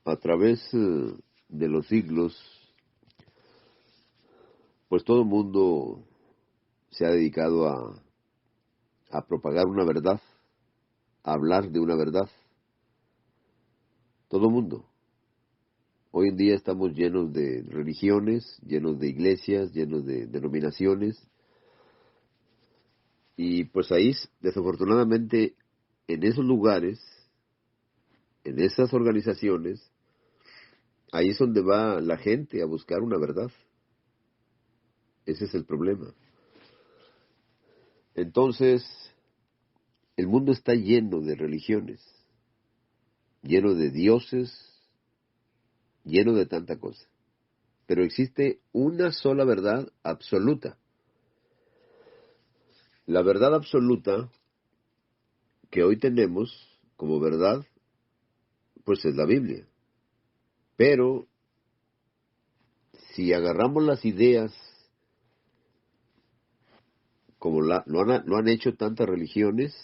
A través de los siglos, pues todo el mundo se ha dedicado a propagar una verdad, a hablar de una verdad. Todo el mundo. Hoy en día estamos llenos de religiones, llenos de iglesias, llenos de denominaciones. Y pues ahí, desafortunadamente, en esos lugares, en esas organizaciones, ahí es donde va la gente a buscar una verdad. Ese es el problema. Entonces, el mundo está lleno de religiones, lleno de dioses, lleno de tanta cosa. Pero existe una sola verdad absoluta. La verdad absoluta que hoy tenemos como verdad, pues es la Biblia. Pero si agarramos las ideas como lo han hecho tantas religiones,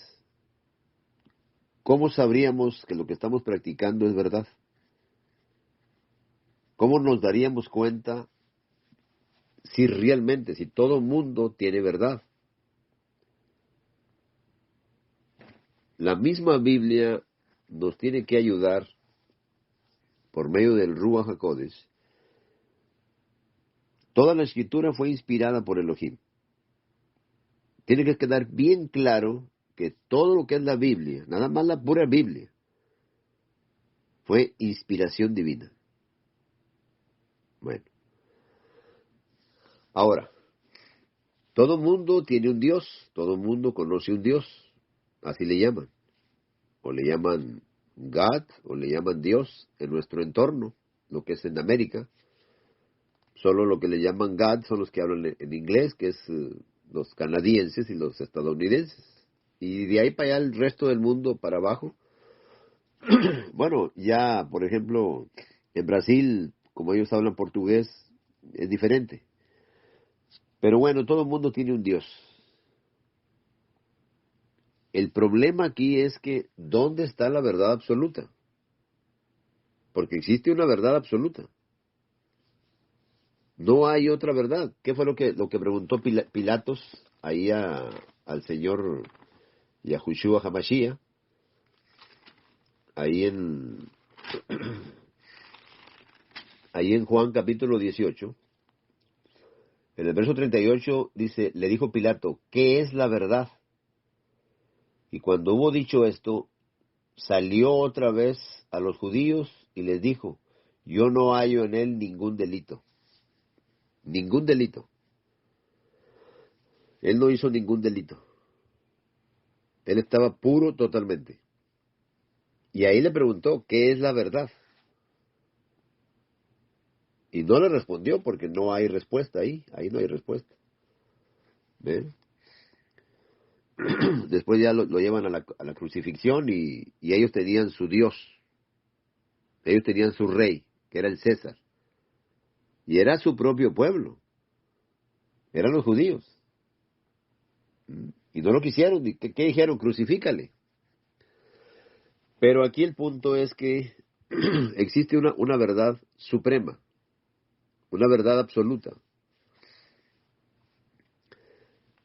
¿cómo sabríamos que lo que estamos practicando es verdad? ¿Cómo nos daríamos cuenta si realmente, si todo el mundo tiene verdad? La misma Biblia nos tiene que ayudar por medio del Ruach HaKodesh. Toda la escritura fue inspirada por Elohim. Tiene que quedar bien claro que todo lo que es la Biblia, nada más la pura Biblia, fue inspiración divina. Bueno, ahora, todo mundo tiene un Dios, todo mundo conoce un Dios, así le llaman. O le llaman God, o le llaman Dios en nuestro entorno, lo que es en América. Solo lo que le llaman God son los que hablan en inglés, que es los canadienses y los estadounidenses. Y de ahí para allá el resto del mundo para abajo. Bueno, ya, por ejemplo, en Brasil, como ellos hablan portugués, es diferente. Pero bueno, todo el mundo tiene un Dios. El problema aquí es que, ¿dónde está la verdad absoluta? Porque existe una verdad absoluta. No hay otra verdad. ¿Qué fue lo que preguntó Pilatos ahí al Señor Yahushua Hamashiach? Ahí en, ahí en Juan capítulo 18, en el verso 38 dice, le dijo Pilato, ¿qué es la verdad? Y cuando hubo dicho esto, salió otra vez a los judíos y les dijo, yo no hallo en él ningún delito. Ningún delito. Él no hizo ningún delito. Él estaba puro totalmente. Y ahí le preguntó, ¿qué es la verdad? Y no le respondió porque no hay respuesta ahí no hay respuesta. ¿Ven? Después ya lo llevan a la crucifixión y ellos tenían su Dios, ellos tenían su rey, que era el César. Y era su propio pueblo, eran los judíos. Y no lo quisieron, ¿qué dijeron? Crucifícale. Pero aquí el punto es que existe una verdad suprema, una verdad absoluta.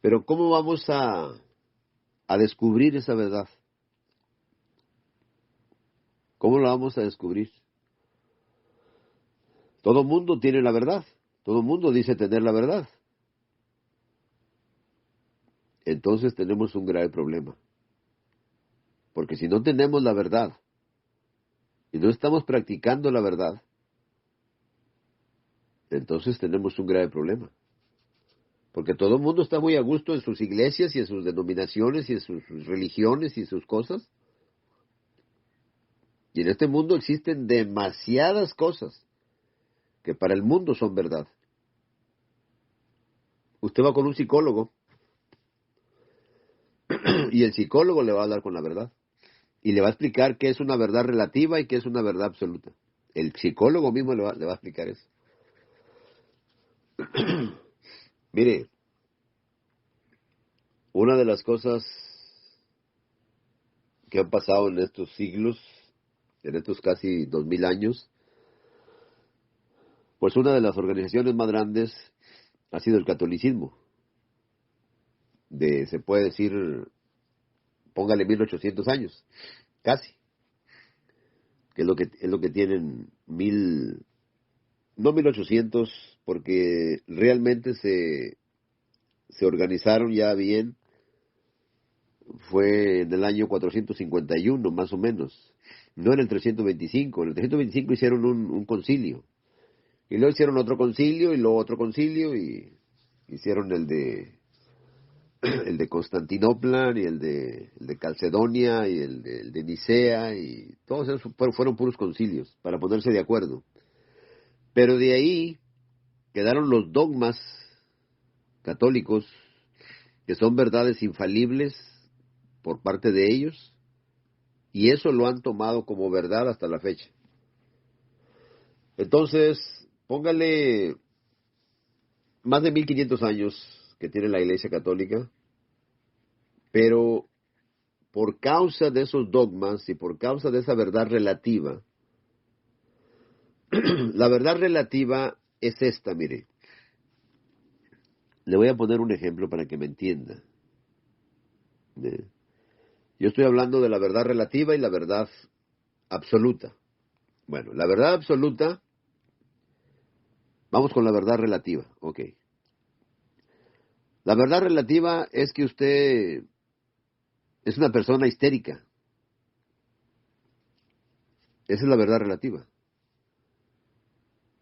Pero ¿cómo vamos a descubrir esa verdad? ¿Cómo la vamos a descubrir? Todo mundo tiene la verdad, todo mundo dice tener la verdad. Entonces tenemos un grave problema. Porque si no tenemos la verdad y no estamos practicando la verdad, entonces tenemos un grave problema. Porque todo el mundo está muy a gusto en sus iglesias y en sus denominaciones y en sus religiones y en sus cosas. Y en este mundo existen demasiadas cosas que para el mundo son verdad. Usted va con un psicólogo y el psicólogo le va a hablar con la verdad. Y le va a explicar qué es una verdad relativa y qué es una verdad absoluta. El psicólogo mismo le va a explicar eso. Mire, una de las cosas que han pasado en estos siglos en estos casi 2000 años, pues una de las organizaciones más grandes ha sido el catolicismo. Se puede decir, póngale 1800 años, casi, que es lo que tienen no 1800, porque realmente se organizaron ya bien, fue en el año 451 más o menos, no en el 325. En el 325 hicieron un concilio, y luego hicieron otro concilio, y luego otro concilio, y hicieron el de Constantinopla, y el de Calcedonia, y el de Nicea, y todos esos fueron puros concilios, para ponerse de acuerdo. Pero de ahí quedaron los dogmas católicos, que son verdades infalibles por parte de ellos, y eso lo han tomado como verdad hasta la fecha. Entonces, póngale más de 1500 años que tiene la Iglesia Católica, pero por causa de esos dogmas y por causa de esa verdad relativa, la verdad relativa es esta, mire. Le voy a poner un ejemplo para que me entienda. Yo estoy hablando de la verdad relativa y la verdad absoluta. Bueno, la verdad absoluta, vamos con la verdad relativa, ok. La verdad relativa es que usted es una persona histérica. Esa es la verdad relativa.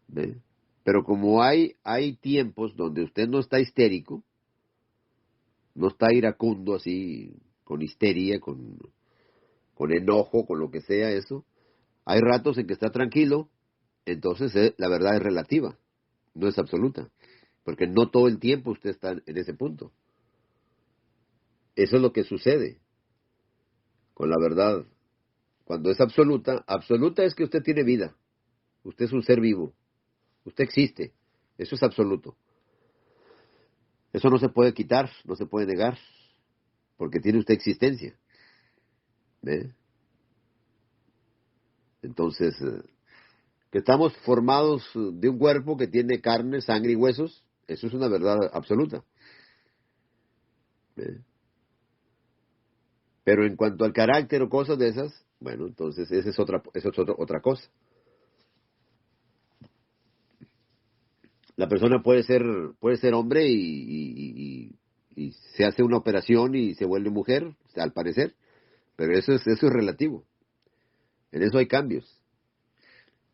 ¿Ve? Pero como hay tiempos donde usted no está histérico, no está iracundo así, con histeria, con enojo, con lo que sea eso, hay ratos en que está tranquilo, entonces la verdad es relativa, no es absoluta, porque no todo el tiempo usted está en ese punto. Eso es lo que sucede con la verdad. Cuando es absoluta, absoluta es que usted tiene vida, usted es un ser vivo, usted existe, eso es absoluto. Eso no se puede quitar, no se puede negar, porque tiene usted existencia. ¿Ve? Entonces, que estamos formados de un cuerpo que tiene carne, sangre y huesos, eso es una verdad absoluta. ¿Ve? Pero en cuanto al carácter o cosas de esas, bueno, entonces esa es otra cosa. La persona puede ser hombre y se hace una operación y se vuelve mujer, al parecer, pero eso es relativo. En eso hay cambios.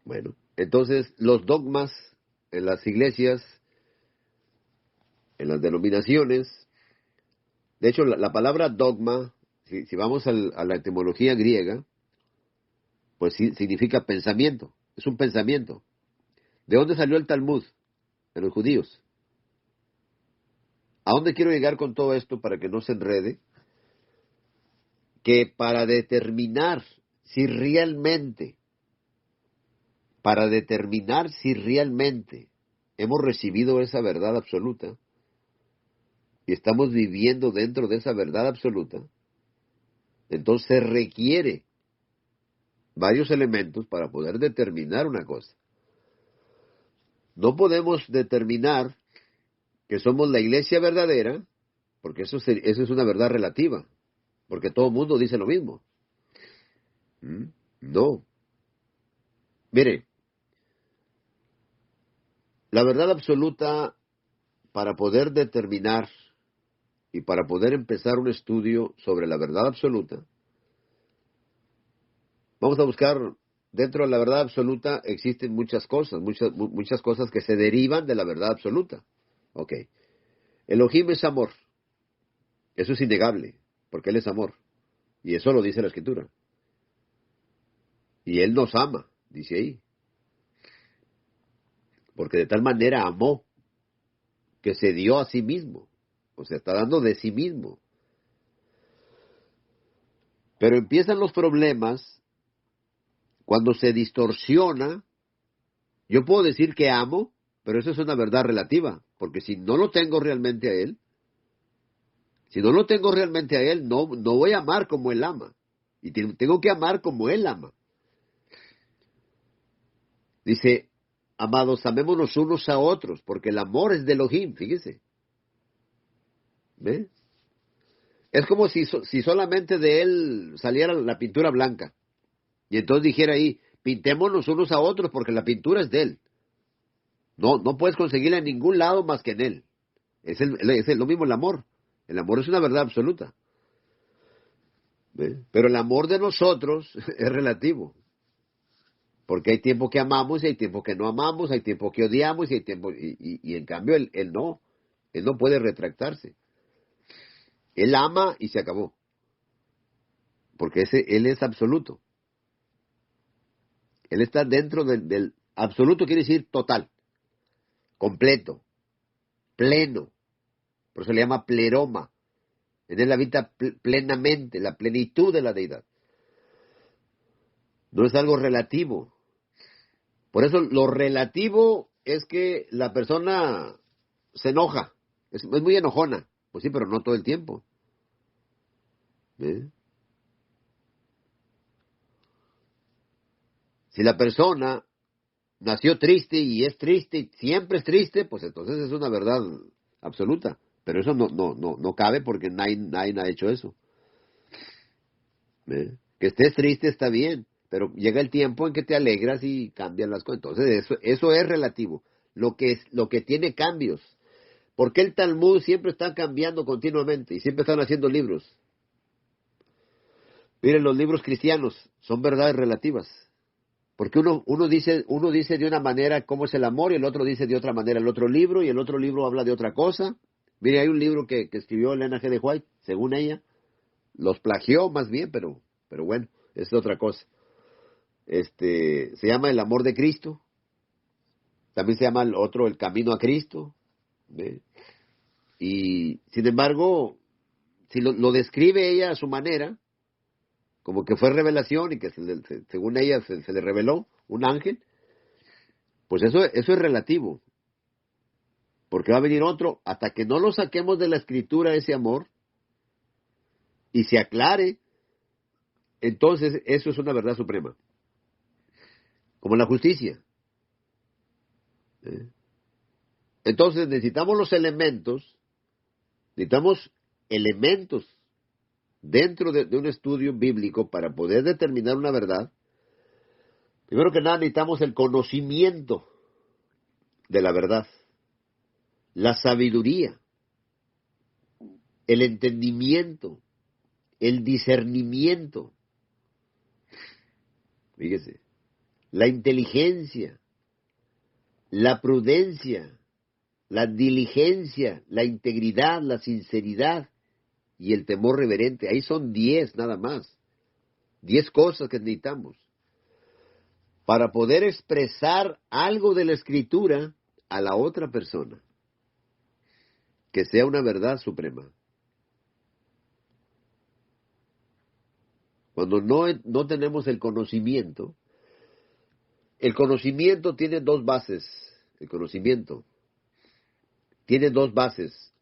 Bueno, entonces los dogmas en las iglesias, en las denominaciones, de hecho la palabra dogma, si vamos a la etimología griega, pues sí, significa pensamiento, es un pensamiento. ¿De dónde salió el Talmud? De los judíos. ¿A dónde quiero llegar con todo esto para que no se enrede? Que para determinar si realmente hemos recibido esa verdad absoluta y estamos viviendo dentro de esa verdad absoluta, entonces se requiere varios elementos para poder determinar una cosa. No podemos determinar que somos la iglesia verdadera, porque eso es una verdad relativa, porque todo el mundo dice lo mismo. No. Mire, la verdad absoluta, para poder determinar y para poder empezar un estudio sobre la verdad absoluta, vamos a buscar, dentro de la verdad absoluta existen muchas cosas que se derivan de la verdad absoluta. Ok. Elohim es amor. Eso es innegable, porque Él es amor. Y eso lo dice la Escritura. Y Él nos ama, dice ahí. Porque de tal manera amó que se dio a sí mismo. O sea, está dando de sí mismo. Pero empiezan los problemas cuando se distorsiona. Yo puedo decir que amo, pero eso es una verdad relativa. Porque si no lo tengo realmente a Él, no voy a amar como Él ama. Y tengo que amar como Él ama. Dice, amados, amémonos unos a otros, porque el amor es de Elohim, fíjese. ¿Ve? Es como si solamente de él saliera la pintura blanca. Y entonces dijera ahí, pintémonos unos a otros, porque la pintura es de él. No puedes conseguirla en ningún lado más que en él. Lo mismo el amor. El amor es una verdad absoluta. ¿Ve? Pero el amor de nosotros es relativo. Porque hay tiempo que amamos y hay tiempo que no amamos, hay tiempo que odiamos y hay tiempo... Y en cambio él no. Él no puede retractarse. Él ama y se acabó. Porque él es absoluto. Él está dentro del absoluto, quiere decir total, completo, pleno. Por eso le llama pleroma. En él habita plenamente, la plenitud de la deidad. No es algo relativo. Por eso lo relativo es que la persona se enoja. Es muy enojona. Pues sí, pero no todo el tiempo. ¿Eh? Si la persona nació triste y es triste, siempre es triste, pues entonces es una verdad absoluta. Pero eso no cabe porque nadie ha hecho eso. ¿Eh? Que estés triste está bien, pero llega el tiempo en que te alegras y cambian las cosas. Entonces eso es relativo. Lo que tiene cambios. ¿Por qué el Talmud siempre está cambiando continuamente y siempre están haciendo libros? Miren, los libros cristianos son verdades relativas. Porque uno dice de una manera cómo es el amor y el otro dice de otra manera el otro libro y el otro libro habla de otra cosa. Mire, hay un libro que escribió Elena G. de White, según ella, los plagió más bien, pero bueno, es otra cosa. Se llama El amor de Cristo, también se llama el otro El camino a Cristo, ¿ve? Y sin embargo, si lo describe ella a su manera, como que fue revelación y que según ella se le reveló un ángel, pues eso es relativo. Porque va a venir otro, hasta que no lo saquemos de la escritura ese amor y se aclare, entonces eso es una verdad suprema. Como la justicia. ¿Eh? Entonces necesitamos elementos dentro de un estudio bíblico para poder determinar una verdad. Primero que nada necesitamos el conocimiento de la verdad, la sabiduría, el entendimiento, el discernimiento, fíjese, la inteligencia, la prudencia, la diligencia, la integridad, la sinceridad y el temor reverente. Ahí son 10 nada más. 10 cosas que necesitamos para poder expresar algo de la escritura a la otra persona, que sea una verdad suprema. Cuando no tenemos el conocimiento tiene dos bases. El conocimiento tiene dos bases.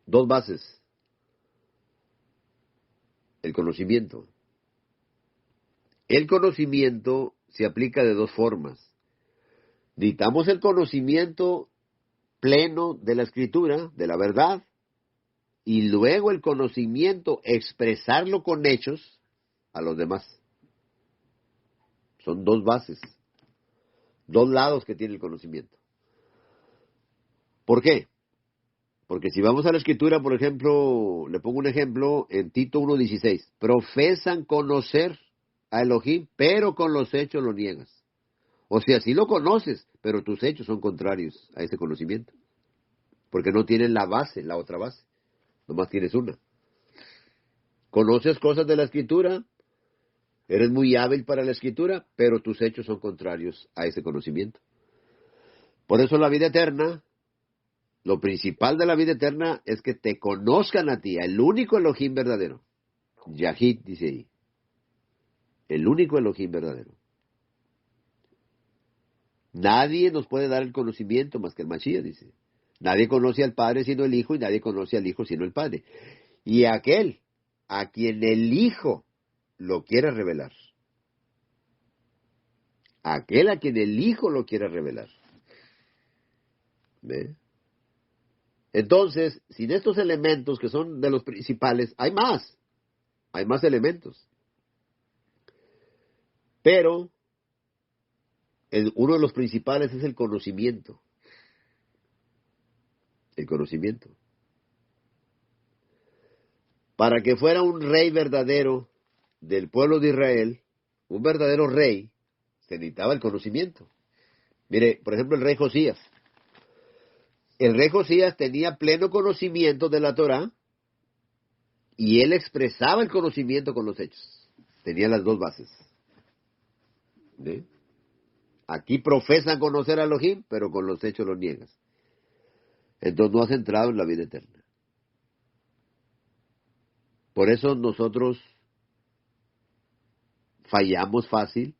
Dos bases. El conocimiento. El conocimiento se aplica de dos formas. Necesitamos el conocimiento pleno de la escritura, de la verdad, y luego el conocimiento, expresarlo con hechos a los demás. Son dos bases, dos lados que tiene el conocimiento. ¿Por qué? Porque si vamos a la escritura, por ejemplo, le pongo un ejemplo en Tito 1:16, profesan conocer a Elohim, pero con los hechos lo niegas. O sea, sí lo conoces, pero tus hechos son contrarios a ese conocimiento. Porque no tienen la base, la otra base. Nomás tienes una. Conoces cosas de la escritura, eres muy hábil para la escritura, pero tus hechos son contrarios a ese conocimiento. Por eso la vida eterna, lo principal de la vida eterna es que te conozcan a ti, el único Elohim verdadero. Yahid dice ahí. El único Elohim verdadero. Nadie nos puede dar el conocimiento más que el Mashiach, dice. Nadie conoce al Padre sino el Hijo y nadie conoce al Hijo sino el Padre. Y aquel a quien el Hijo lo quiere revelar. aquel a quien el Hijo lo quiere revelar. ¿Ve? Entonces, sin estos elementos que son de los principales, hay más elementos. Pero uno de los principales es el conocimiento. El conocimiento. Para que fuera un rey verdadero del pueblo de Israel, un verdadero rey, se necesitaba el conocimiento. Mire, por ejemplo, el rey Josías. El rey Josías tenía pleno conocimiento de la Torá y él expresaba el conocimiento con los hechos. Tenía las dos bases. ¿Sí? Aquí profesan conocer a Elohim, pero con los hechos lo niegas. Entonces no has entrado en la vida eterna. Por eso nosotros fallamos fácil,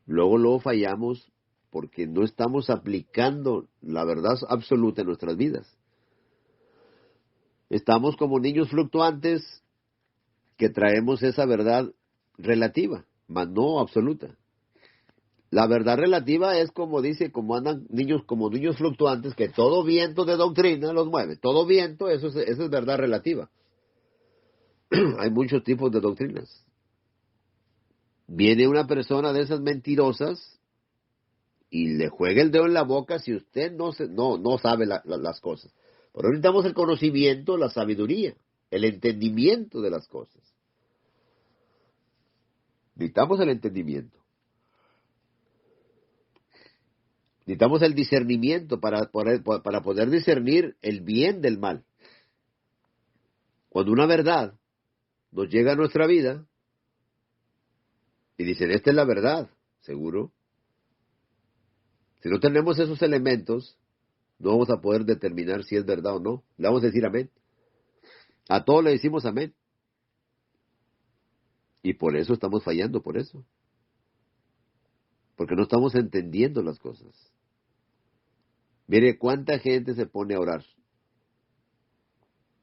luego fallamos porque no estamos aplicando la verdad absoluta en nuestras vidas. Estamos como niños fluctuantes que traemos esa verdad relativa, mas no absoluta. La verdad relativa es como dice, como andan niños, como niños fluctuantes, que todo viento de doctrina los mueve. Todo viento, eso es verdad relativa. Hay muchos tipos de doctrinas. Viene una persona de esas mentirosas y le juega el dedo en la boca si usted no sabe las cosas. Pero necesitamos el conocimiento, la sabiduría, el entendimiento de las cosas. Necesitamos el entendimiento. Necesitamos el discernimiento para poder discernir el bien del mal. Cuando una verdad nos llega a nuestra vida y dicen, esta es la verdad, seguro. Si no tenemos esos elementos, no vamos a poder determinar si es verdad o no. Le vamos a decir amén. A todos le decimos amén. Y por eso estamos fallando, por eso. Porque no estamos entendiendo las cosas. Mire cuánta gente se pone a orar.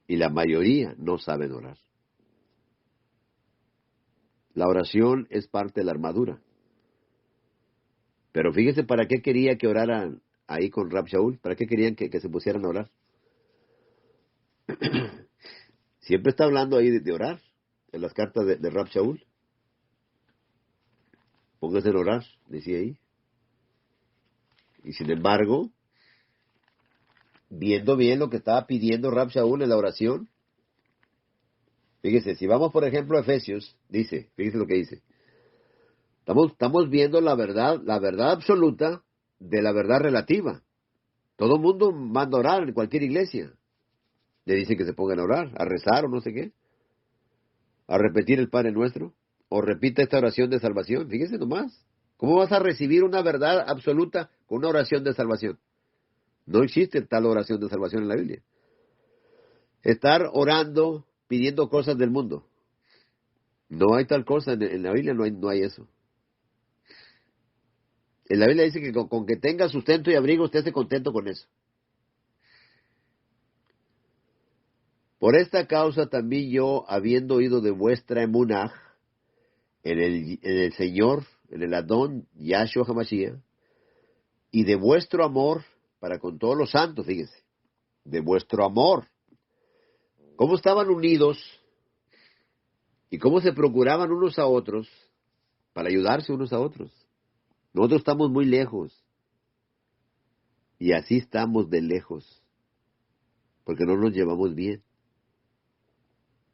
Y la mayoría no saben orar. La oración es parte de la armadura. Pero fíjese para qué quería que oraran ahí con Rab Shaul. ¿Para qué querían que se pusieran a orar? Siempre está hablando ahí de orar. En las cartas de Rab Shaul. Póngase a orar, decía ahí. Y sin embargo, viendo bien lo que estaba pidiendo Rab Shaul en la oración, fíjese, si vamos por ejemplo a Efesios, dice, fíjese lo que dice. Estamos viendo la verdad absoluta de la verdad relativa. Todo el mundo manda a orar en cualquier iglesia. Le dicen que se pongan a orar, a rezar o no sé qué. A repetir el Padre Nuestro. O repita esta oración de salvación. Fíjese nomás. ¿Cómo vas a recibir una verdad absoluta con una oración de salvación? No existe tal oración de salvación en la Biblia. Estar orando, pidiendo cosas del mundo. No hay tal cosa en la Biblia, no hay eso. En la Biblia dice que con que tenga sustento y abrigo, usted esté contento con eso. Por esta causa también yo, habiendo oído de vuestra emunah en el Señor, en el Adón Yahshua HaMashiach, y de vuestro amor para con todos los santos, fíjese, de vuestro amor. Cómo estaban unidos y cómo se procuraban unos a otros para ayudarse unos a otros. Nosotros estamos muy lejos. Y así estamos de lejos. Porque no nos llevamos bien.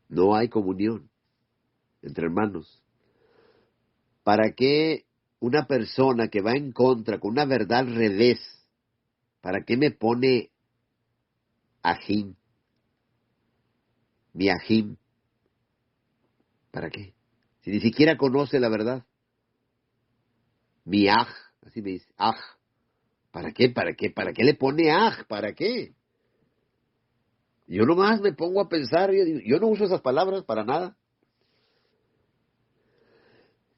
No hay comunión entre hermanos. ¿Para qué una persona que va en contra, con una verdad al revés, para qué me pone ajim? Mi ajim. ¿Para qué? Si ni siquiera conoce la verdad. Mi aj, así me dice, aj. ¿Para qué? ¿Para qué? ¿Para qué le pone aj? ¿Para qué? Yo nomás me pongo a pensar, yo no uso esas palabras para nada.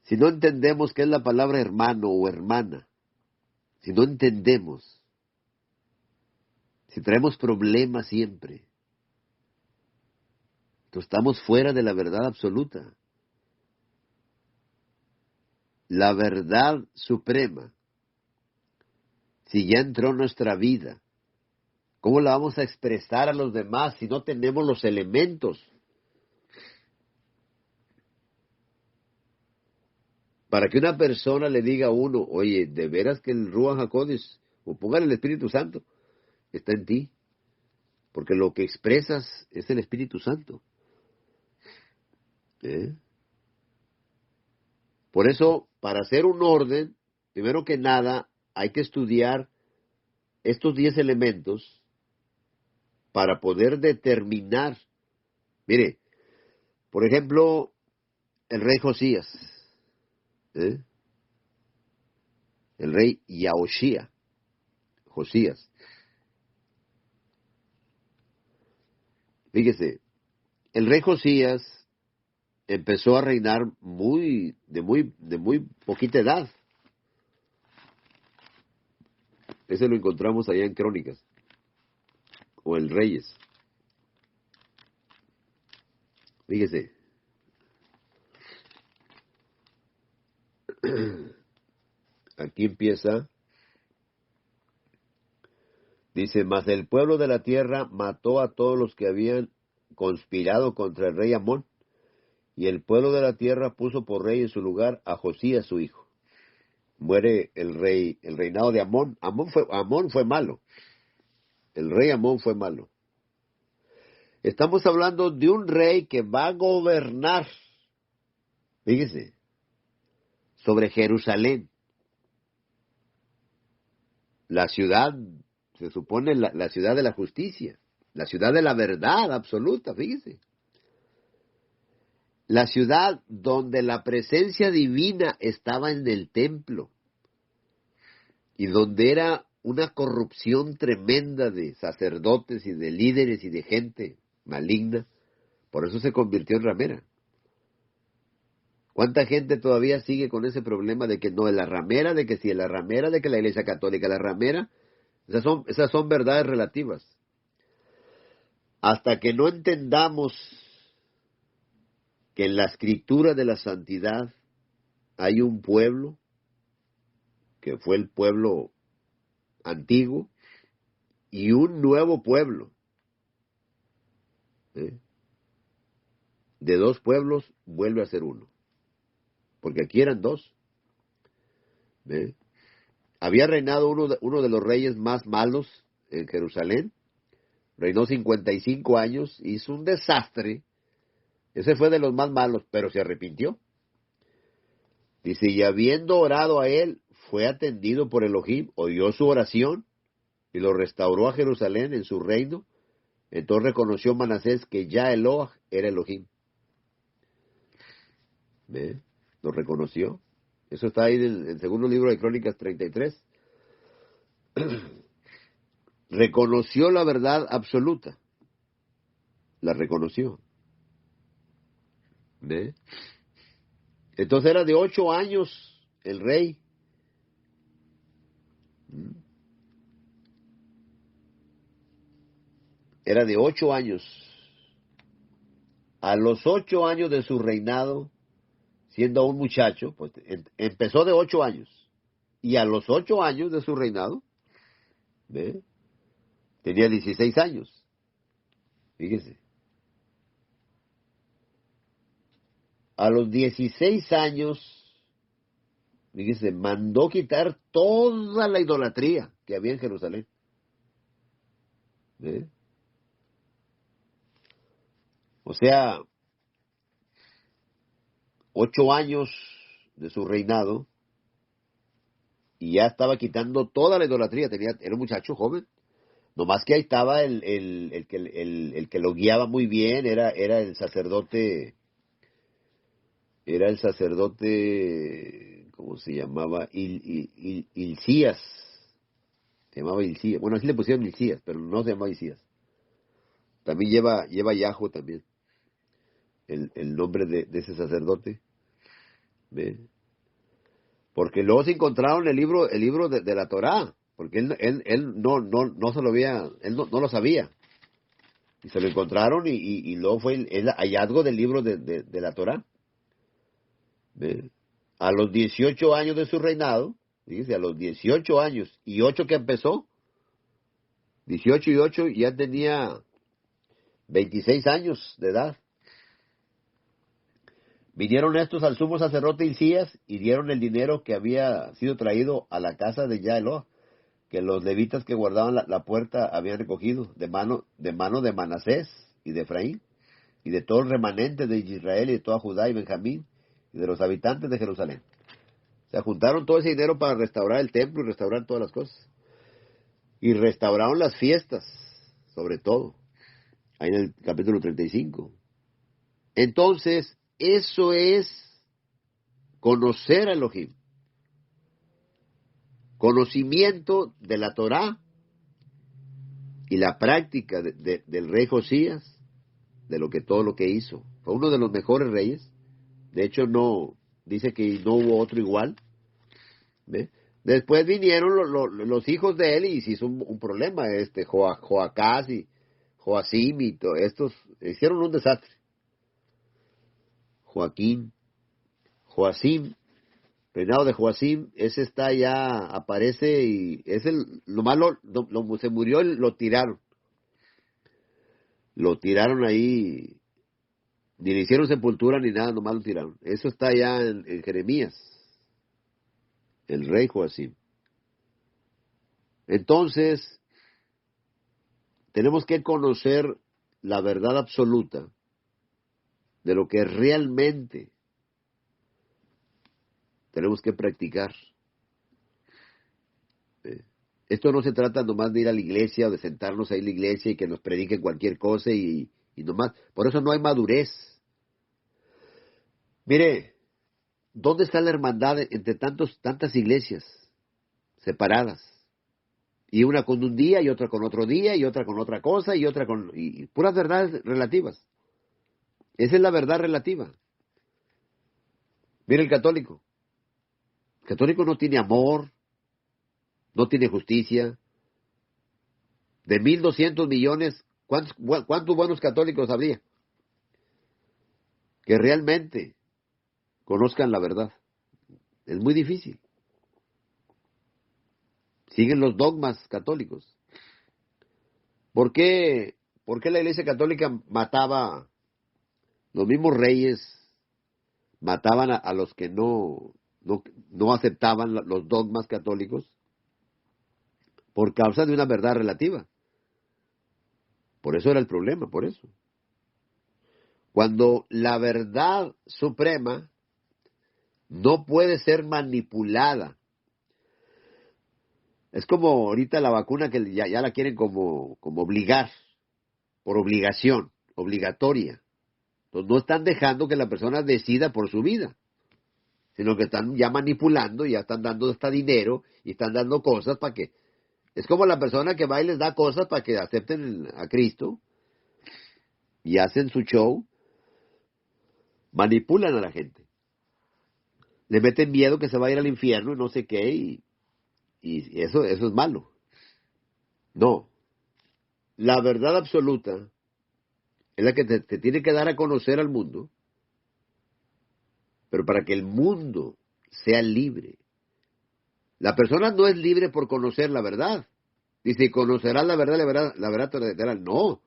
Si no entendemos qué es la palabra hermano o hermana, si no entendemos, si traemos problemas siempre, entonces estamos fuera de la verdad absoluta. la verdad suprema, si ya entró en nuestra vida, ¿cómo la vamos a expresar a los demás si no tenemos los elementos para que una persona le diga a uno, oye, de veras que el Ruach HaKodesh, o póngale el Espíritu Santo, está en ti? Porque lo que expresas es el Espíritu Santo. ¿Eh? Por eso, para hacer un orden, primero que nada, hay que estudiar estos 10 elementos para poder determinar. Mire, por ejemplo, el rey Josías, ¿eh? El rey Yahoshía, Josías. Fíjese, el rey Josías empezó a reinar de muy poquita edad. Ese lo encontramos allá en Crónicas, o en Reyes. Fíjese, aquí empieza, dice, mas el pueblo de la tierra mató a todos los que habían conspirado contra el rey Amón, y el pueblo de la tierra puso por rey en su lugar a Josías su hijo. Muere el reinado de Amón. Amón fue malo. El rey Amón fue malo. Estamos hablando de un rey que va a gobernar, fíjese, sobre Jerusalén. La ciudad, se supone la ciudad de la justicia, la ciudad de la verdad absoluta, fíjese. La ciudad donde la presencia divina estaba en el templo y donde era una corrupción tremenda de sacerdotes y de líderes y de gente maligna. Por eso se convirtió en ramera. ¿Cuánta gente todavía sigue con ese problema de que no es la ramera, de que si es la ramera, de que la Iglesia Católica es la ramera? Esas son verdades relativas. Hasta que no entendamos que en la escritura de la santidad hay un pueblo, que fue el pueblo antiguo, y un nuevo pueblo. De dos pueblos vuelve a ser uno. Porque aquí eran dos. Había reinado uno de los reyes más malos en Jerusalén. Reinó 55 años, hizo un desastre. Ese fue de los más malos, pero se arrepintió. Dice, y habiendo orado a él, fue atendido por Elohim, oyó su oración y lo restauró a Jerusalén en su reino. Entonces reconoció Manasés que ya Eloah era Elohim. Lo reconoció. Eso está ahí en el segundo libro de Crónicas 33. Reconoció la verdad absoluta. La reconoció. Entonces era de 8 años el rey. Era de 8 años. A los 8 años de su reinado, siendo un muchacho, pues empezó de 8 años. Y a los 8 años de su reinado, tenía 16 años. Fíjese. A los 16 años, fíjese, mandó quitar toda la idolatría que había en Jerusalén. 8 años de su reinado, y ya estaba quitando toda la idolatría. Era un muchacho joven. Nomás que ahí estaba el que lo guiaba muy bien, era el sacerdote, ¿cómo se llamaba? Hilcías. Se llamaba Hilcías. Bueno, así le pusieron Hilcías, pero no se llamaba Hilcías. También lleva Yajo también, el nombre de ese sacerdote. Porque luego se encontraron el libro de la Torá, porque él no se lo había, él no lo sabía. Y se lo encontraron y luego fue el hallazgo del libro de la Torá. A los 18 años de su reinado, dice, a los 18 años y 8 que empezó, 18 y 8 ya tenía 26 años de edad. Vinieron estos al sumo sacerdote Hilcías y dieron el dinero que había sido traído a la casa de Yaeló, que los levitas que guardaban la puerta habían recogido de mano de Manasés y de Efraín, y de todo el remanente de Israel y de toda Judá y Benjamín, y de los habitantes de Jerusalén. O sea, juntaron todo ese dinero para restaurar el templo y restaurar todas las cosas. Y restauraron las fiestas, sobre todo, ahí en el capítulo 35. Entonces, eso es conocer a Elohim. Conocimiento de la Torá y la práctica del rey Josías, de todo lo que hizo. Fue uno de los mejores reyes. De hecho, no dice que no hubo otro igual. ¿Ve? Después vinieron los hijos de él y se hizo un problema. Joacás y Joacim y todos estos hicieron un desastre. Joacim, reinado de Joacim, ese está ya, aparece y es lo malo, se murió, lo tiraron. Lo tiraron ahí, ni le hicieron sepultura ni nada, nomás lo tiraron. Eso está ya en Jeremías, el rey Joacim. Entonces, tenemos que conocer la verdad absoluta de lo que realmente tenemos que practicar. Esto no se trata nomás de ir a la iglesia o de sentarnos ahí en la iglesia y que nos prediquen cualquier cosa y nomás. Por eso no hay madurez. Mire, ¿dónde está la hermandad entre tantas iglesias separadas? Y una con un día y otra con otro día y otra con otra cosa y otra con... y puras verdades relativas. Esa es la verdad relativa. Mire el católico. El católico no tiene amor, no tiene justicia. De 1.200 millones, ¿cuántos buenos católicos habría? Que realmente conozcan la verdad. Es muy difícil. Siguen los dogmas católicos. ¿Por qué la Iglesia Católica mataba, los mismos reyes mataban a los que no aceptaban los dogmas católicos? Por causa de una verdad relativa. Por eso era el problema, por eso. Cuando la verdad suprema no puede ser manipulada. Es como ahorita la vacuna que ya la quieren como obligar, por obligación, obligatoria. Entonces no están dejando que la persona decida por su vida, sino que están ya manipulando, ya están dando hasta dinero y están dando cosas para que... Es como la persona que va y les da cosas para que acepten a Cristo y hacen su show, manipulan a la gente. Le meten miedo que se va a ir al infierno y no sé qué, y eso es malo. No. La verdad absoluta es la que te tiene que dar a conocer al mundo, pero para que el mundo sea libre. La persona no es libre por conocer la verdad. Dice, conocerás la verdad te hará. No.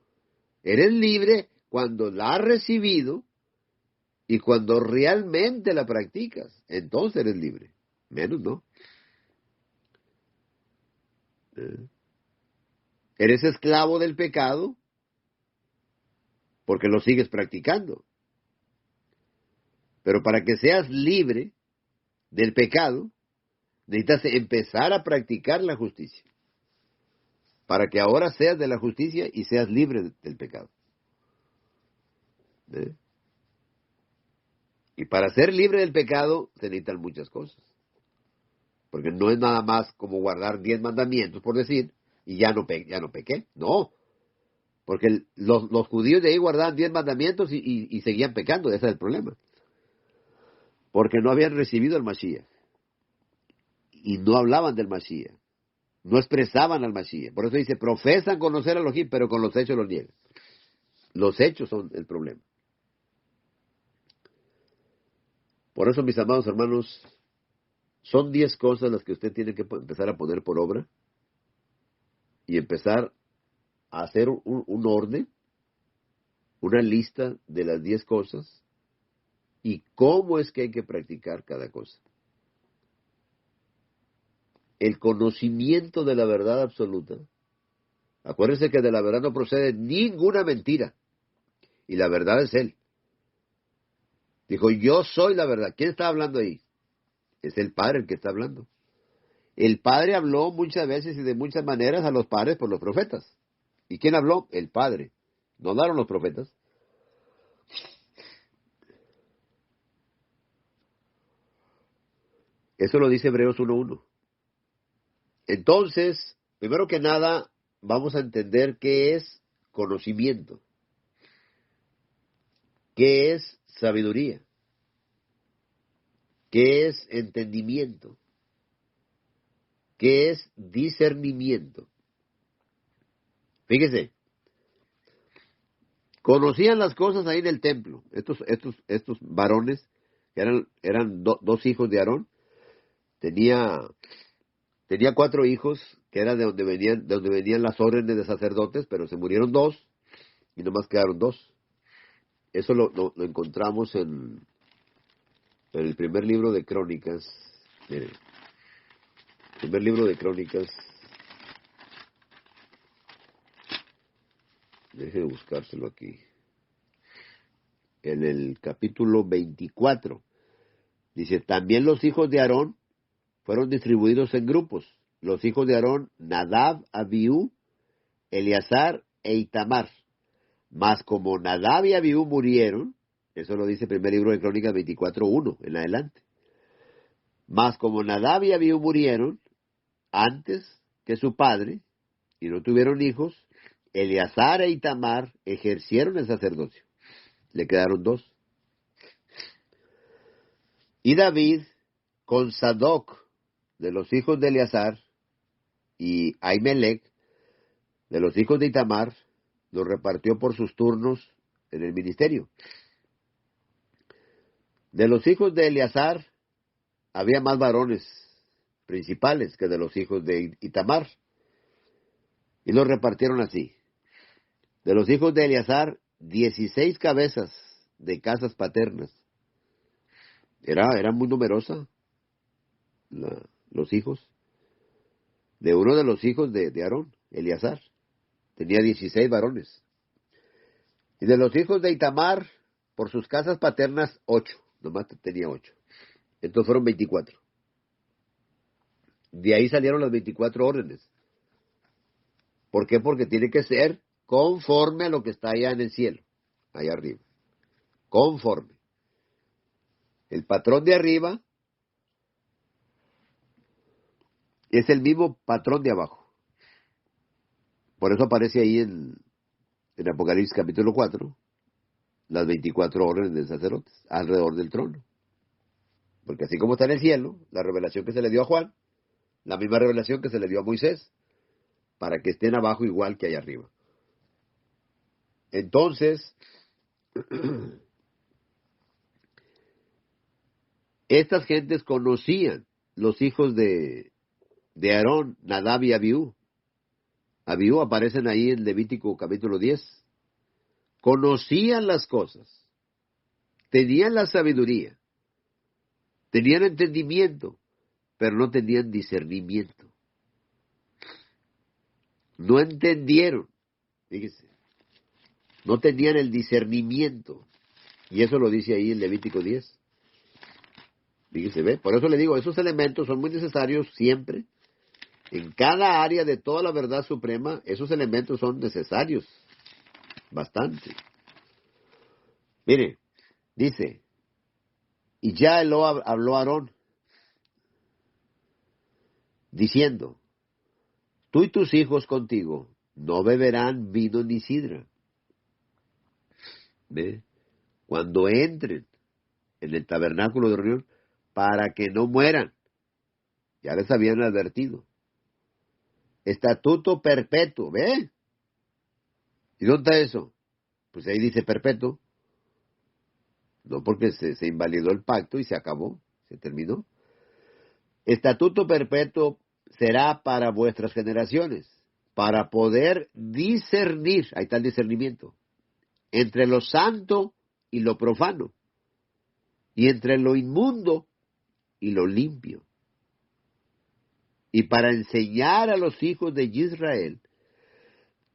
Eres libre cuando la has recibido y cuando realmente la practicas. Entonces eres libre. Menos no. Eres esclavo del pecado porque lo sigues practicando. Pero para que seas libre del pecado, necesitas empezar a practicar la justicia. Para que ahora seas de la justicia y seas libre del pecado. Y para ser libre del pecado se necesitan muchas cosas. Porque no es nada más como guardar 10 mandamientos, por decir, y ya no pequé. No. Porque los judíos de ahí guardaban 10 mandamientos y seguían pecando. Ese es el problema. Porque no habían recibido al Mashiach. Y no hablaban del Mashiach. No expresaban al Mashiach. Por eso dice, profesan conocer a Elohim, pero con los hechos los niegan. Los hechos son el problema. Por eso, mis amados hermanos, son 10 cosas las que usted tiene que empezar a poner por obra y empezar a hacer un orden, una lista de las 10 cosas y cómo es que hay que practicar cada cosa. El conocimiento de la verdad absoluta. Acuérdense que de la verdad no procede ninguna mentira. Y la verdad es Él. Dijo, yo soy la verdad. ¿Quién está hablando ahí? Es el Padre el que está hablando. El Padre habló muchas veces y de muchas maneras a los padres por los profetas. ¿Y quién habló? El Padre. No hablaron los profetas. Eso lo dice Hebreos 1:1. Entonces, primero que nada, vamos a entender qué es conocimiento, qué es sabiduría, qué es entendimiento, qué es discernimiento. Fíjese, conocían las cosas ahí en el templo. Estos varones, que eran dos hijos de Aarón, tenía 4 hijos, que era de donde venían las órdenes de sacerdotes, pero se murieron 2 y nomás quedaron 2. Eso lo encontramos en el primer libro de Crónicas. Miren, primer libro de Crónicas. Déjenme buscárselo aquí. En el capítulo 24. Dice, también los hijos de Aarón fueron distribuidos en grupos. Los hijos de Aarón, Nadab, Abiú, Eleazar e Itamar. Mas como Nadab y Abiú murieron, eso lo dice el primer libro de Crónicas 24:1 en adelante. Mas como Nadab y Abiú murieron antes que su padre y no tuvieron hijos, Eleazar e Itamar ejercieron el sacerdocio. Le quedaron 2. Y David, con Sadoc, de los hijos de Eleazar, y Ahimelech, de los hijos de Itamar, los repartió por sus turnos en el ministerio. De los hijos de Eleazar había más varones principales que de los hijos de Itamar, y los repartieron así. De los hijos de Eleazar, 16 cabezas de casas paternas. Era muy numerosa los hijos. De uno de los hijos de Aarón, Eleazar, tenía 16 varones. Y de los hijos de Itamar, por sus casas paternas, 8. Nomás tenía 8. Entonces fueron 24. De ahí salieron las 24 órdenes. ¿Por qué? Porque tiene que ser conforme a lo que está allá en el cielo, allá arriba. Conforme. El patrón de arriba es el mismo patrón de abajo. Por eso aparece ahí en Apocalipsis capítulo 4, las 24 órdenes de sacerdotes alrededor del trono. Porque así como está en el cielo, la revelación que se le dio a Juan, la misma revelación que se le dio a Moisés, para que estén abajo igual que allá arriba. Entonces, estas gentes conocían los hijos de Aarón, Nadab y Abiú. Abiú aparecen ahí en Levítico capítulo 10. Conocían las cosas, tenían la sabiduría, tenían entendimiento, pero no tenían discernimiento. No entendieron, fíjese, no tenían el discernimiento. Y eso lo dice ahí en Levítico 10. Fíjese, ¿ve? Por eso le digo, esos elementos son muy necesarios siempre. En cada área de toda la verdad suprema, esos elementos son necesarios. Bastante. Mire, dice, y ya habló a Aarón, diciendo, tú y tus hijos contigo no beberán vino ni sidra. ¿Ve? Cuando entren en el tabernáculo de reunión, para que no mueran. Ya les habían advertido. Estatuto perpetuo, ¿ve? ¿Y dónde está eso? Pues ahí dice perpetuo. No porque se invalidó el pacto y se acabó, se terminó. Estatuto perpetuo será para vuestras generaciones, para poder discernir, ahí está el discernimiento, entre lo santo y lo profano, y entre lo inmundo y lo limpio, y para enseñar a los hijos de Israel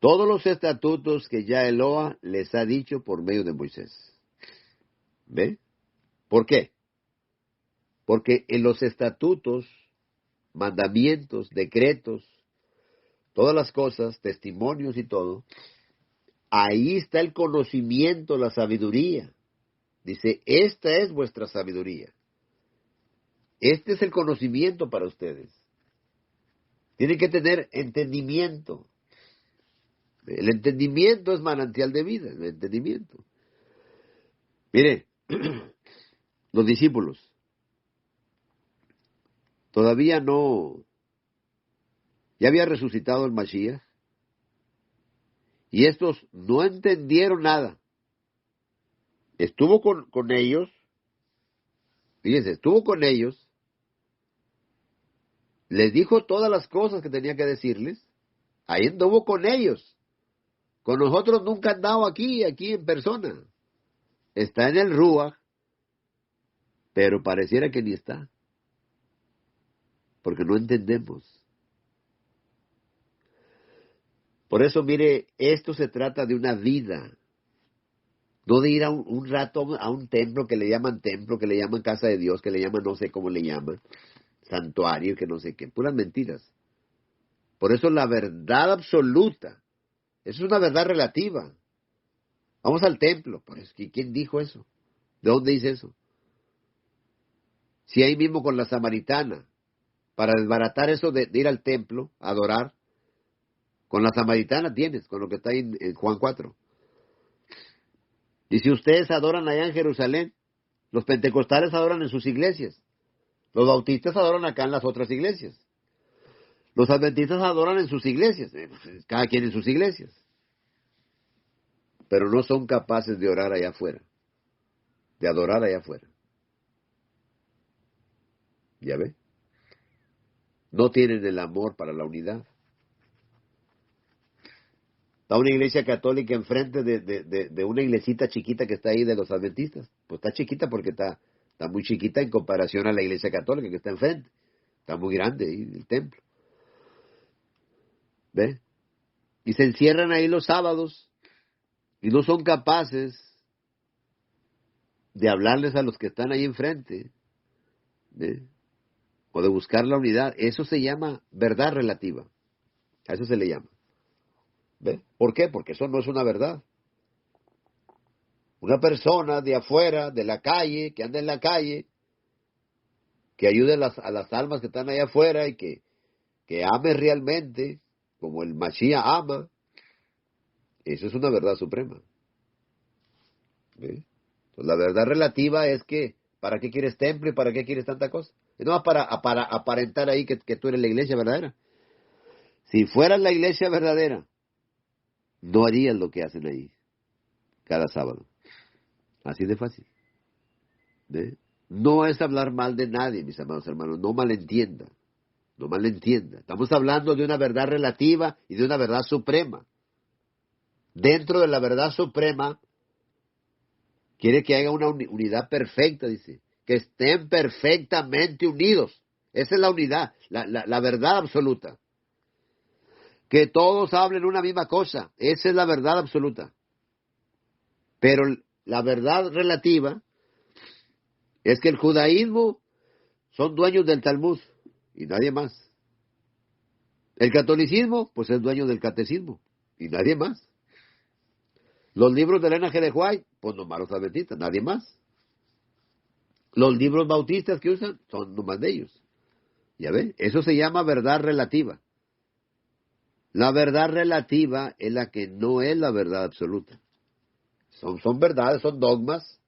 todos los estatutos que ya Eloa les ha dicho por medio de Moisés. ¿Ve? ¿Por qué? Porque en los estatutos, mandamientos, decretos, todas las cosas, testimonios y todo, ahí está el conocimiento, la sabiduría. Dice, esta es vuestra sabiduría. Este es el conocimiento para ustedes. Tienen que tener entendimiento. El entendimiento es manantial de vida, el entendimiento. Mire, los discípulos todavía no, ya había resucitado el Mashiach, y estos no entendieron nada. Estuvo con ellos, fíjense, estuvo con ellos, les dijo todas las cosas que tenía que decirles, ahí anduvo con ellos. Con nosotros nunca ha andado aquí en persona. Está en el Ruach, pero pareciera que ni está, porque no entendemos. Por eso, mire, esto se trata de una vida, no de ir a un rato a un templo, que le llaman casa de Dios, que le llaman no sé cómo le llaman, santuario, que no sé qué, puras mentiras. Por eso la verdad absoluta, eso es una verdad relativa. Vamos al templo, pues, ¿quién dijo eso? ¿De dónde dice eso? Si ahí mismo con la samaritana, para desbaratar eso de ir al templo, a adorar, con la samaritana tienes, con lo que está ahí en Juan 4. Y si ustedes adoran allá en Jerusalén, los pentecostales adoran en sus iglesias, los bautistas adoran acá en las otras iglesias, los adventistas adoran en sus iglesias, cada quien en sus iglesias, pero no son capaces de orar allá afuera, de adorar allá afuera. ¿Ya ve? No tienen el amor para la unidad. Está una iglesia católica enfrente de una iglesita chiquita que está ahí de los adventistas. Pues está chiquita porque está muy chiquita en comparación a la iglesia católica que está enfrente. Está muy grande ahí el templo. ¿Ve? Y se encierran ahí los sábados y no son capaces de hablarles a los que están ahí enfrente. ¿Ve? O de buscar la unidad. Eso se llama verdad relativa. A eso se le llama. ¿Ve? ¿Por qué? Porque eso no es una verdad. Una persona de afuera, de la calle, que anda en la calle, que ayude a las almas que están allá afuera y que ame realmente, como el Mashiach ama, eso es una verdad suprema. ¿Ve? Entonces, la verdad relativa es que, ¿para qué quieres templo y para qué quieres tanta cosa? Y no para aparentar ahí que tú eres la iglesia verdadera. Si fueras la iglesia verdadera, no harías lo que hacen ahí cada sábado. Así de fácil. ¿Ve? No es hablar mal de nadie, mis amados hermanos, no malentienda. No malentienda. Estamos hablando de una verdad relativa y de una verdad suprema. Dentro de la verdad suprema, quiere que haya una unidad perfecta, dice. Que estén perfectamente unidos. Esa es la unidad, la verdad absoluta. Que todos hablen una misma cosa. Esa es la verdad absoluta. Pero la verdad relativa es que el judaísmo son dueños del Talmud y nadie más. El catolicismo, pues es dueño del catecismo y nadie más. Los libros de Elena G. de White, pues nomás los adventistas, nadie más. Los libros bautistas que usan son nomás de ellos. ¿Ya ven? Eso se llama verdad relativa. La verdad relativa es la que no es la verdad absoluta. Son verdades, son dogmas.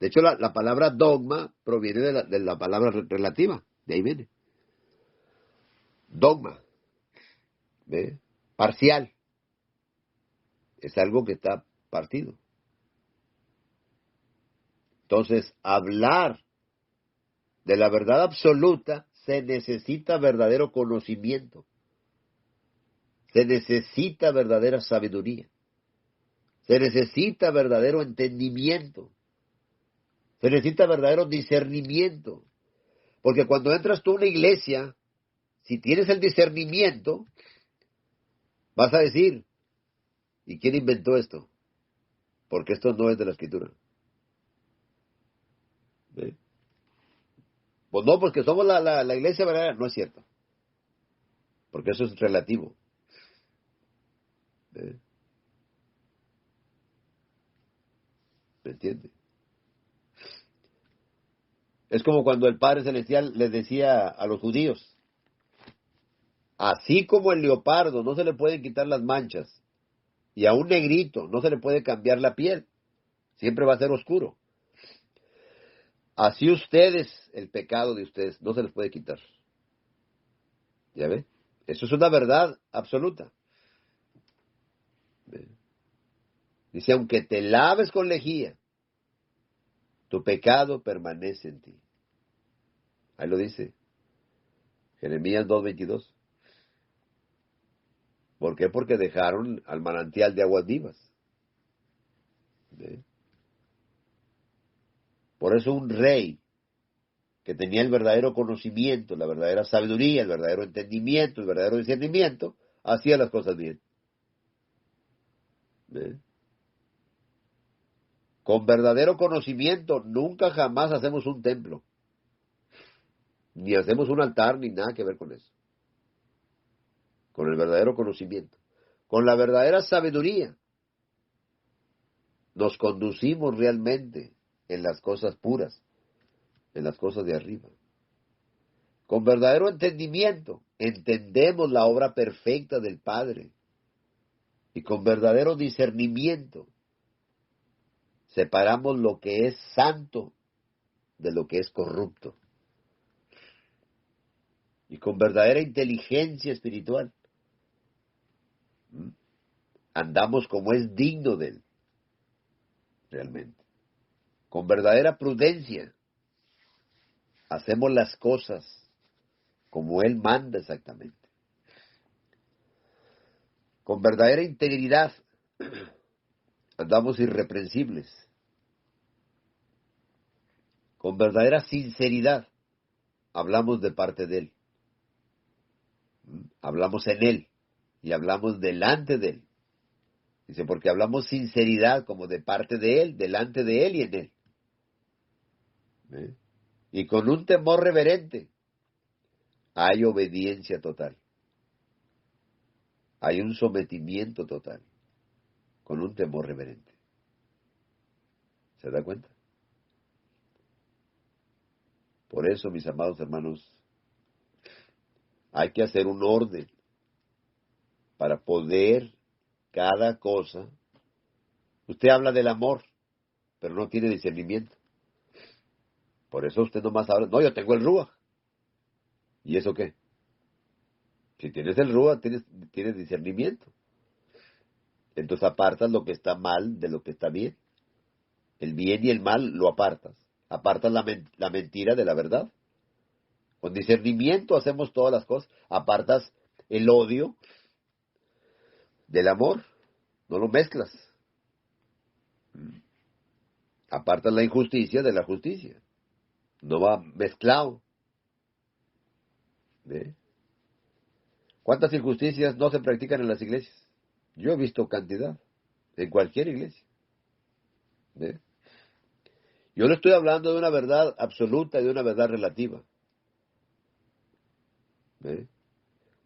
De hecho, la palabra dogma proviene de la palabra relativa. De ahí viene. Dogma. ¿Ve? Parcial. Es algo que está partido. Entonces, hablar de la verdad absoluta se necesita verdadero conocimiento, se necesita verdadera sabiduría, se necesita verdadero entendimiento, se necesita verdadero discernimiento. Porque cuando entras tú a una iglesia, si tienes el discernimiento, vas a decir, ¿y quién inventó esto? Porque esto no es de la Escritura. ¿Ve? Pues no, porque somos la iglesia verdadera. No es cierto. Porque eso es relativo. ¿Ve? ¿Me entiende? Es como cuando el Padre Celestial les decía a los judíos, así como el leopardo no se le pueden quitar las manchas, y a un negrito no se le puede cambiar la piel, siempre va a ser oscuro. Así ustedes, el pecado de ustedes, no se les puede quitar. ¿Ya ve? Eso es una verdad absoluta. ¿Ve? Dice, aunque te laves con lejía, tu pecado permanece en ti. Ahí lo dice Jeremías 2:22. ¿Por qué? Porque dejaron al manantial de aguas vivas. ¿Ve? Por eso un rey que tenía el verdadero conocimiento, la verdadera sabiduría, el verdadero entendimiento, el verdadero discernimiento, hacía las cosas bien. ¿Ve? Con verdadero conocimiento nunca jamás hacemos un templo, ni hacemos un altar, ni nada que ver con eso. Con el verdadero conocimiento. Con la verdadera sabiduría nos conducimos realmente en las cosas puras, en las cosas de arriba. Con verdadero entendimiento entendemos la obra perfecta del Padre. Y con verdadero discernimiento separamos lo que es santo de lo que es corrupto. Y con verdadera inteligencia espiritual andamos como es digno de Él, realmente. Con verdadera prudencia hacemos las cosas como Él manda exactamente. Con verdadera integridad andamos irreprensibles. Con verdadera sinceridad hablamos de parte de Él. Hablamos en Él y hablamos delante de Él. Dice, porque hablamos sinceridad como de parte de Él, delante de Él y en Él. ¿Eh? Y con un temor reverente hay obediencia total. Hay un sometimiento total. Con un temor reverente. ¿Se da cuenta? Por eso, mis amados hermanos, hay que hacer un orden para poder cada cosa. Usted habla del amor, pero no tiene discernimiento. Por eso usted nomás habla, no, yo tengo el Ruach. ¿Y eso qué? Si tienes el Ruach, tienes discernimiento. Entonces apartas lo que está mal de lo que está bien. El bien y el mal lo apartas. Apartas la mentira de la verdad. Con discernimiento hacemos todas las cosas. Apartas el odio del amor. No lo mezclas. Apartas la injusticia de la justicia. No va mezclado. ¿Ve? ¿Cuántas injusticias no se practican en las iglesias? Yo he visto cantidad. En cualquier iglesia. ¿Ve? Yo le estoy hablando de una verdad absoluta y de una verdad relativa. ¿Ve?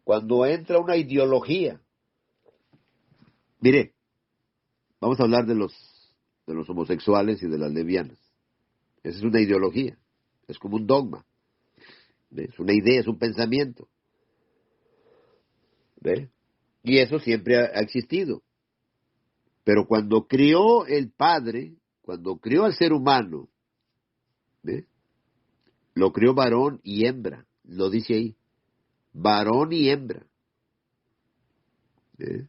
Cuando entra una ideología. Mire, vamos a hablar de los homosexuales y de las lesbianas. Esa es una ideología. Es como un dogma. ¿Ve? Es una idea, es un pensamiento. ¿Ve? Y eso siempre ha existido. Pero cuando crió el Padre, cuando crió al ser humano, ¿ve? Lo crió varón y hembra. Lo dice ahí. Varón y hembra. ¿Ve?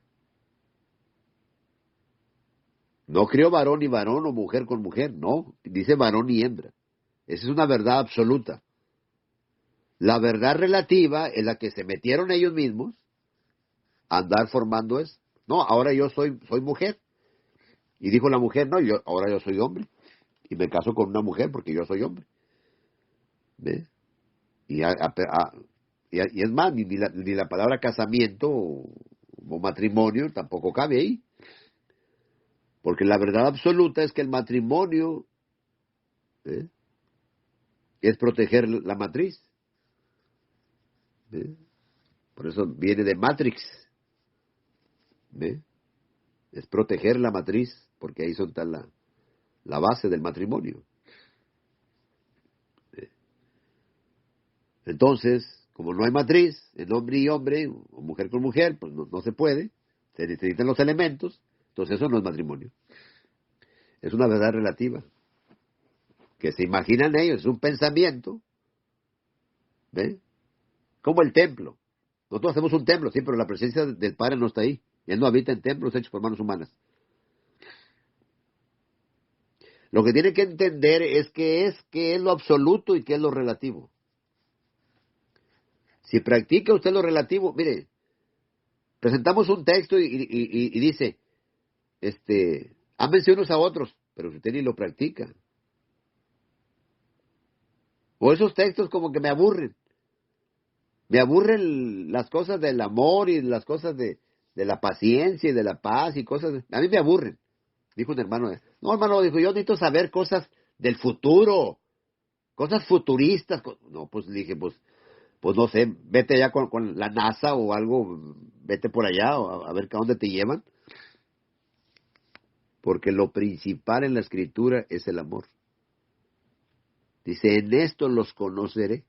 No crió varón y varón o mujer con mujer, no. Dice varón y hembra. Esa es una verdad absoluta. La verdad relativa es la que se metieron ellos mismos a andar formando eso. No, ahora yo soy mujer. Y dijo la mujer, no, ahora yo soy hombre. Y me caso con una mujer porque yo soy hombre. ¿Ve? Y es más, ni la palabra casamiento o matrimonio tampoco cabe ahí. Porque la verdad absoluta es que el matrimonio ¿eh? es proteger la matriz. ¿Ve? Por eso viene de matrix. ¿Ve? Es proteger la matriz, porque ahí está la base del matrimonio. ¿Ve? Entonces, como no hay matriz, en hombre y hombre, o mujer con mujer, pues no se puede, se necesitan los elementos, entonces eso no es matrimonio. Es una verdad relativa, que se imaginan ellos, es un pensamiento, ¿ve? Como el templo. Nosotros hacemos un templo, sí, pero la presencia del Padre no está ahí. Él no habita en templos hechos por manos humanas. Lo que tiene que entender es qué es lo absoluto y qué es lo relativo. Si practica usted lo relativo, mire, presentamos un texto y dice, ámense unos a otros, pero si usted ni lo practica. O esos textos como que me aburren. Me aburren las cosas del amor y las cosas de la paciencia y de la paz y cosas. A mí me aburren. Dijo un hermano. No, hermano, dijo, yo necesito saber cosas del futuro, cosas futuristas. No, pues le dije, pues no sé, vete allá con la NASA o algo, vete por allá a ver a dónde te llevan. Porque lo principal en la escritura es el amor. Dice, en esto los conoceré,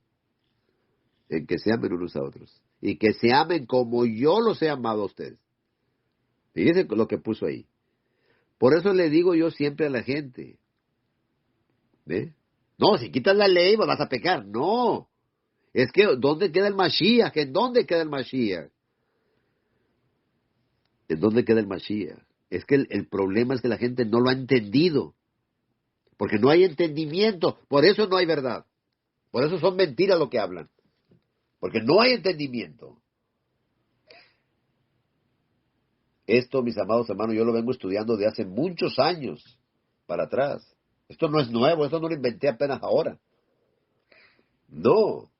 en que se amen unos a otros. Y que se amen como yo los he amado a ustedes. Fíjese lo que puso ahí. Por eso le digo yo siempre a la gente, ¿ve? No, si quitas la ley vas a pecar. No. Es que, ¿dónde queda el Mashiach? ¿En dónde queda el Mashiach? ¿En dónde queda el Mashiach? Es que el problema es que la gente no lo ha entendido. Porque no hay entendimiento. Por eso no hay verdad. Por eso son mentiras lo que hablan. Porque no hay entendimiento. Esto, mis amados hermanos, yo lo vengo estudiando de hace muchos años para atrás. Esto no es nuevo, esto no lo inventé apenas ahora. No.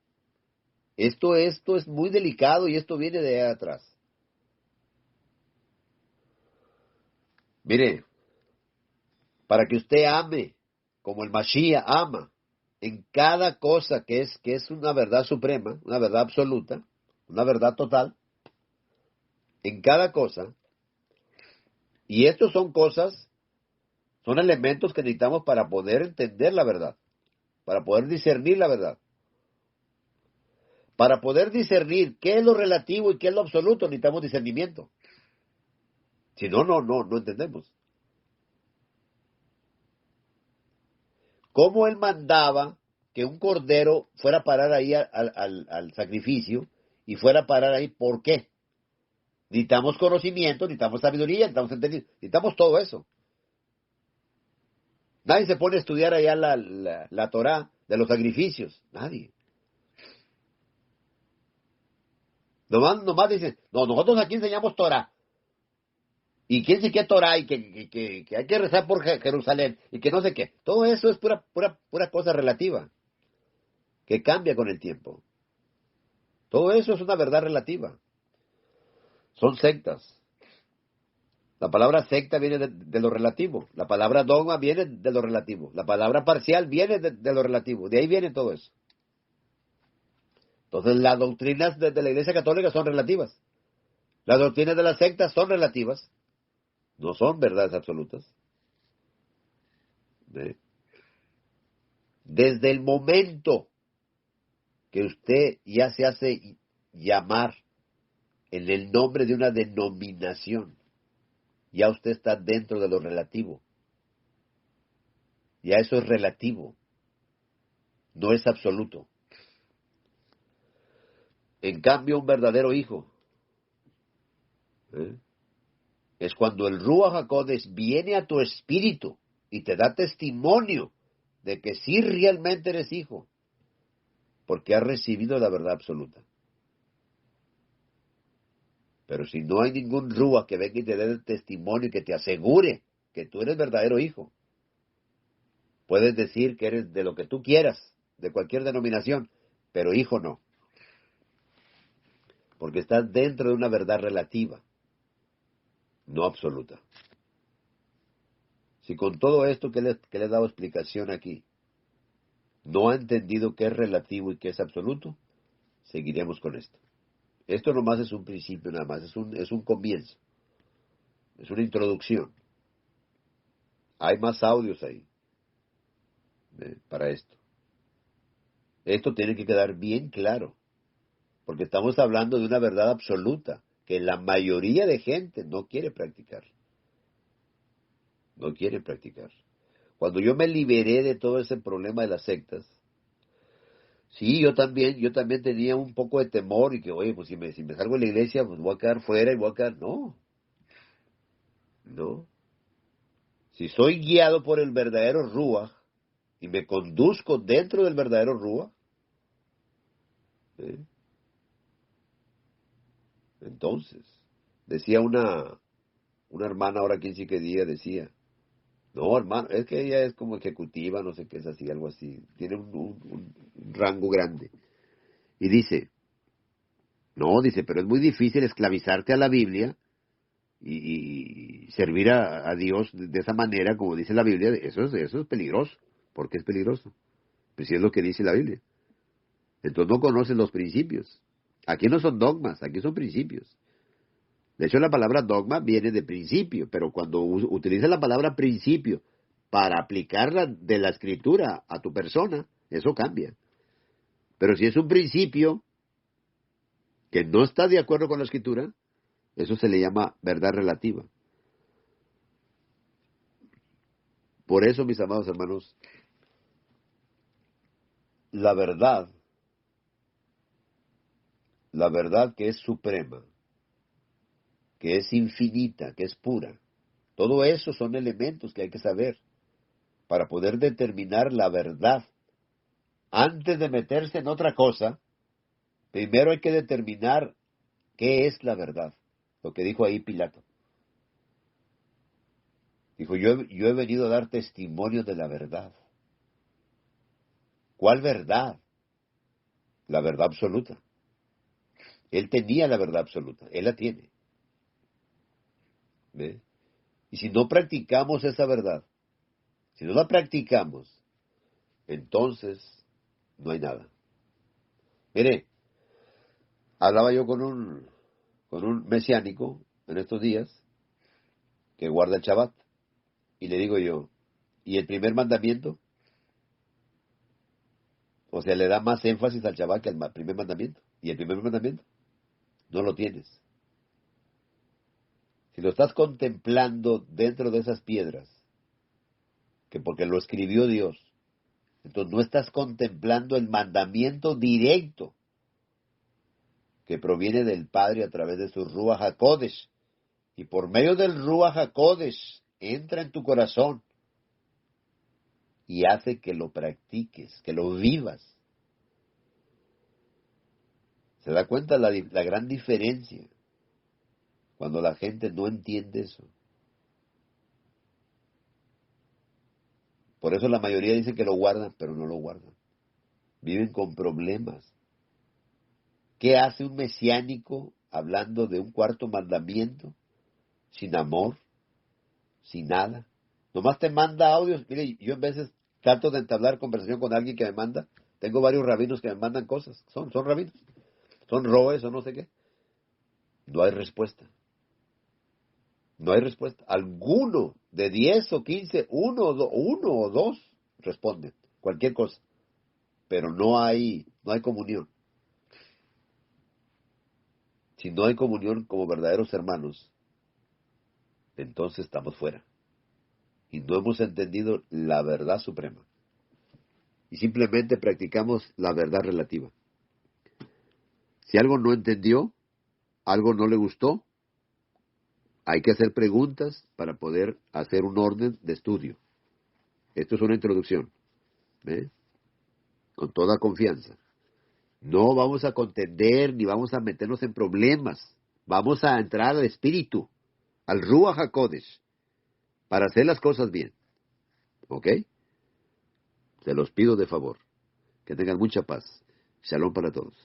Esto es muy delicado y esto viene de allá atrás. Mire, para que usted ame como el Mashiach ama en cada cosa que es una verdad suprema, una verdad absoluta, una verdad total, en cada cosa, y estos son cosas, son elementos que necesitamos para poder entender la verdad, para poder discernir la verdad. Para poder discernir qué es lo relativo y qué es lo absoluto, necesitamos discernimiento. Si no, no entendemos. ¿Cómo él mandaba que un cordero fuera a parar ahí al sacrificio y fuera a parar ahí? ¿Por qué? Necesitamos conocimiento, necesitamos sabiduría, necesitamos entendimiento, necesitamos todo eso. Nadie se pone a estudiar allá la Torá de los sacrificios. Nadie. Nomás dicen, no, nosotros aquí enseñamos Torá. ¿Y quién se qué Torah? Y que hay que rezar por Jerusalén. Y que no sé qué. Todo eso es pura cosa relativa. Que cambia con el tiempo. Todo eso es una verdad relativa. Son sectas. La palabra secta viene de lo relativo. La palabra dogma viene de lo relativo. La palabra parcial viene de lo relativo. De ahí viene todo eso. Entonces las doctrinas de la Iglesia Católica son relativas. Las doctrinas de las sectas son relativas. No son verdades absolutas. ¿Eh? Desde el momento que usted ya se hace llamar en el nombre de una denominación, ya usted está dentro de lo relativo. Ya eso es relativo, no es absoluto. En cambio, un verdadero hijo, ¿eh? es cuando el Ruach HaKodesh viene a tu espíritu y te da testimonio de que sí realmente eres hijo, porque has recibido la verdad absoluta. Pero si no hay ningún Ruach que venga y te dé el testimonio y que te asegure que tú eres verdadero hijo, puedes decir que eres de lo que tú quieras, de cualquier denominación, pero hijo no. Porque estás dentro de una verdad relativa, no absoluta. Si con todo esto que le he dado explicación aquí, no ha entendido qué es relativo y qué es absoluto, seguiremos con esto. Esto nomás es un principio, nada más, es un comienzo, es una introducción. Hay más audios ahí para esto. Esto tiene que quedar bien claro, porque estamos hablando de una verdad absoluta que la mayoría de gente no quiere practicar. No quiere practicar. Cuando yo me liberé de todo ese problema de las sectas, sí, yo también tenía un poco de temor y que, oye, pues si me salgo de la iglesia, pues voy a quedar fuera y voy a quedar... No, no. Si soy guiado por el verdadero Ruach y me conduzco dentro del verdadero Ruach, ¿eh? Entonces, decía una hermana ahora 15 que día, decía, no, hermano, es que ella es como ejecutiva, no sé qué es así, algo así, tiene un rango grande. Y dice, no, dice, pero es muy difícil esclavizarte a la Biblia y servir a Dios de esa manera, como dice la Biblia. Eso es peligroso. ¿Por qué es peligroso? Pues si es lo que dice la Biblia. Entonces no conoces los principios. Aquí no son dogmas, aquí son principios. De hecho, la palabra dogma viene de principio, pero cuando utilizas la palabra principio para aplicarla de la escritura a tu persona, eso cambia. Pero si es un principio que no está de acuerdo con la escritura, eso se le llama verdad relativa. Por eso, mis amados hermanos, la verdad que es suprema, que es infinita, que es pura, todo eso son elementos que hay que saber para poder determinar la verdad. Antes de meterse en otra cosa, primero hay que determinar qué es la verdad. Lo que dijo ahí Pilato. Dijo, yo he venido a dar testimonio de la verdad. ¿Cuál verdad? La verdad absoluta. Él tenía la verdad absoluta, él la tiene. ¿Ve? Y si no practicamos esa verdad, si no la practicamos, entonces no hay nada. Mire, hablaba yo con un mesiánico en estos días que guarda el Shabbat, y le digo yo, ¿y el primer mandamiento? O sea, le da más énfasis al Shabbat que al primer mandamiento. ¿Y el primer mandamiento? No lo tienes. Si lo estás contemplando dentro de esas piedras, que porque lo escribió Dios, entonces no estás contemplando el mandamiento directo que proviene del Padre a través de su Ruach HaKodesh. Y por medio del Ruach HaKodesh entra en tu corazón y hace que lo practiques, que lo vivas. ¿Se da cuenta la gran diferencia cuando la gente no entiende eso? Por eso la mayoría dice que lo guardan, pero no lo guardan. Viven con problemas. ¿Qué hace un mesiánico hablando de un cuarto mandamiento? Sin amor, sin nada. Nomás te manda audios. Mire, yo en veces trato de entablar conversación con alguien que me manda. Tengo varios rabinos que me mandan cosas. Son rabinos. Son roes o no sé qué. No hay respuesta. No hay respuesta. Alguno de 10 o 15, uno o dos responden. Cualquier cosa. Pero no hay comunión. Si no hay comunión como verdaderos hermanos, entonces estamos fuera. Y no hemos entendido la verdad suprema. Y simplemente practicamos la verdad relativa. Si algo no entendió, algo no le gustó, Hay que hacer preguntas para poder hacer un orden de estudio. Esto es una introducción, ¿ve? Con toda confianza. No vamos a contender ni vamos a meternos en problemas. Vamos a entrar al Espíritu, al Ruach HaKodesh, para hacer las cosas bien. ¿Ok? Se los pido de favor. Que tengan mucha paz. Shalom para todos.